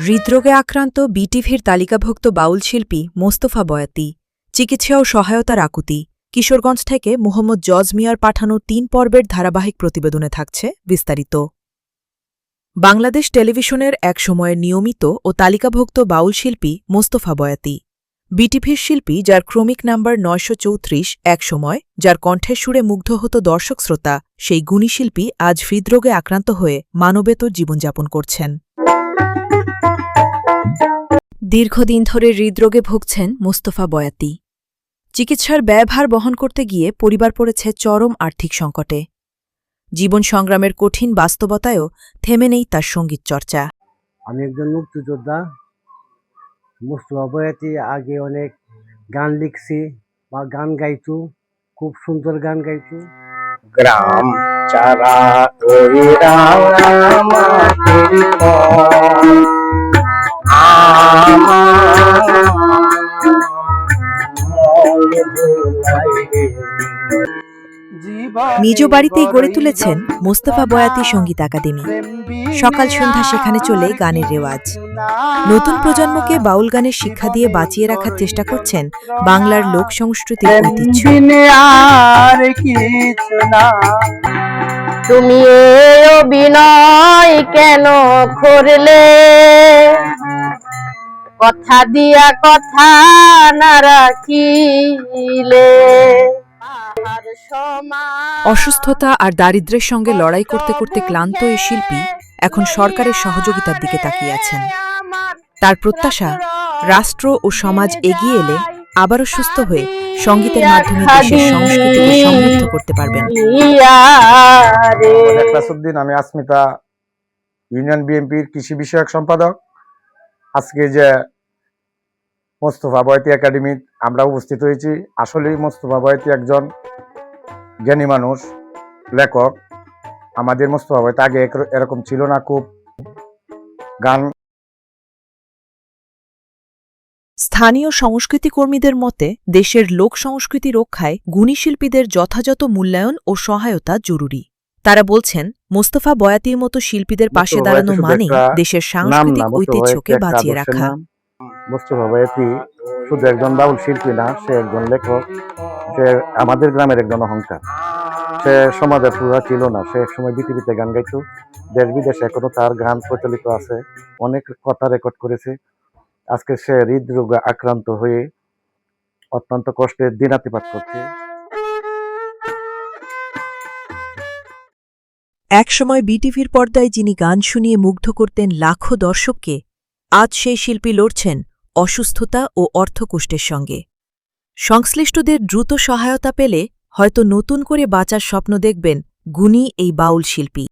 হৃদরোগে আক্রান্ত বিটিভির তালিকাভুক্ত বাউল শিল্পী মোস্তফা বয়াতি, চিকিৎসা ও সহায়তার আকুতি। কিশোরগঞ্জ থেকে মোহাম্মদ জজ মিয়ার পাঠানো ৩ পর্বের ধারাবাহিক প্রতিবেদনে থাকছে বিস্তারিত। বাংলাদেশ টেলিভিশনের এক সময়ের নিয়মিত ও তালিকাভুক্ত বাউল শিল্পী মোস্তফা বয়াতি, বিটিভির শিল্পী যার ক্রমিক নাম্বার ৯৩৪, এক সময় যার কণ্ঠের সুরে মুগ্ধ হতো দর্শক শ্রোতা, সেই গুণী শিল্পী আজ হৃদরোগে আক্রান্ত হয়ে মানবেতর জীবনযাপন করছেন। দীর্ঘদিন ধরে হৃদরোগে ভুগছেন মোস্তফা বয়াতি। চিকিৎসার ব্যয়ভার বহন করতে গিয়ে পরিবার পড়েছে চরম আর্থিক সংকটে। জীবন সংগ্রামের কঠিন বাস্তবতায়ও থেমে নেই তার সঙ্গীত চর্চা। আমি একজন মুক্তিযোদ্ধা। মোস্তফা বয়াতি আগে অনেক গান লিখছি বা গান গাইছু, খুব সুন্দর গান গাইছু। গ্রাম চারা নিজ বাড়িতেই গড়ে তুলেছেন মোস্তফা বয়াতি সঙ্গীত একাডেমি। সকাল সন্ধ্যা সেখানে চলে গানের রেওয়াজ। নতুন প্রজন্মকে বাউল গানের শিক্ষা দিয়ে বাঁচিয়ে রাখার চেষ্টা করছেন বাংলার লোক সংস্কৃতির ঐতিহ্য। তুমি অভিনয় কেন করলে, কথা দিয়া কথা না রাখিলে। অসুস্থতা আর দারিদ্র্যের সঙ্গে লড়াই করতে করতে ক্লান্ত এই শিল্পী এখন সরকারের সহযোগিতার দিকে তাকিয়ে আছেন। তার প্রত্যাশা, রাষ্ট্র ও সমাজ এগিয়ে এলে আবারও সুস্থ হয়ে সঙ্গীতের মাধ্যমে দেশের সংস্কৃতিকে সমৃদ্ধ করতে পারবেন। আমি আসমিতা, ইউনিয়ন বিএনপির কৃষি বিষয়ক সম্পাদক। আজকে যে মোস্তফা বয়াতি একাডেমি আমরা উপস্থিত হয়েছি, আসলেই মোস্তফা বয়াতি একজন জ্ঞানী মানুষ, লেখক। আমাদের মোস্তফা বয়াতি আগে এরকম ছিল না। খুব গান। স্থানীয় সংস্কৃতি কর্মীদের মতে দেশের লোক সংস্কৃতি রক্ষায় গুণী শিল্পীদের যথাযথ মূল্যায়ন ও সহায়তা জরুরি। তারা বলছেন, মোস্তফা বয়াতির মতো শিল্পীদের পাশে দাঁড়ানো মানেই দেশের সাংস্কৃতিক ঐতিহ্যকে বাঁচিয়ে রাখা। মোস্তফা বয়াতি শুধু একজন বাউল শিল্পী না, সে একজন লেখক। সে আমাদের গ্রামের একজন অহংকার। সে সমাজে পুরা ছিল না। সে একসময় বিটিভিতে গান গাইতো। দেশ বিদেশে এখনো তার গান প্রচলিত আছে। অনেক কথা রেকর্ড করেছে। আজকে সে হৃদরোগে আক্রান্ত হয়ে অত্যন্ত কষ্টে দিনাতিপাত করছে। একসময় বিটিভির পর্দায় যিনি গান শুনিয়ে মুগ্ধ করতেন লাখো দর্শককে, আজ সেই শিল্পী লড়ছেন অসুস্থতা ও অর্থকষ্টের সঙ্গে। সংশ্লিষ্টদের দ্রুত সহায়তা পেলে হয়তো নতুন করে বাঁচার স্বপ্ন দেখবেন গুণী এই বাউল শিল্পী।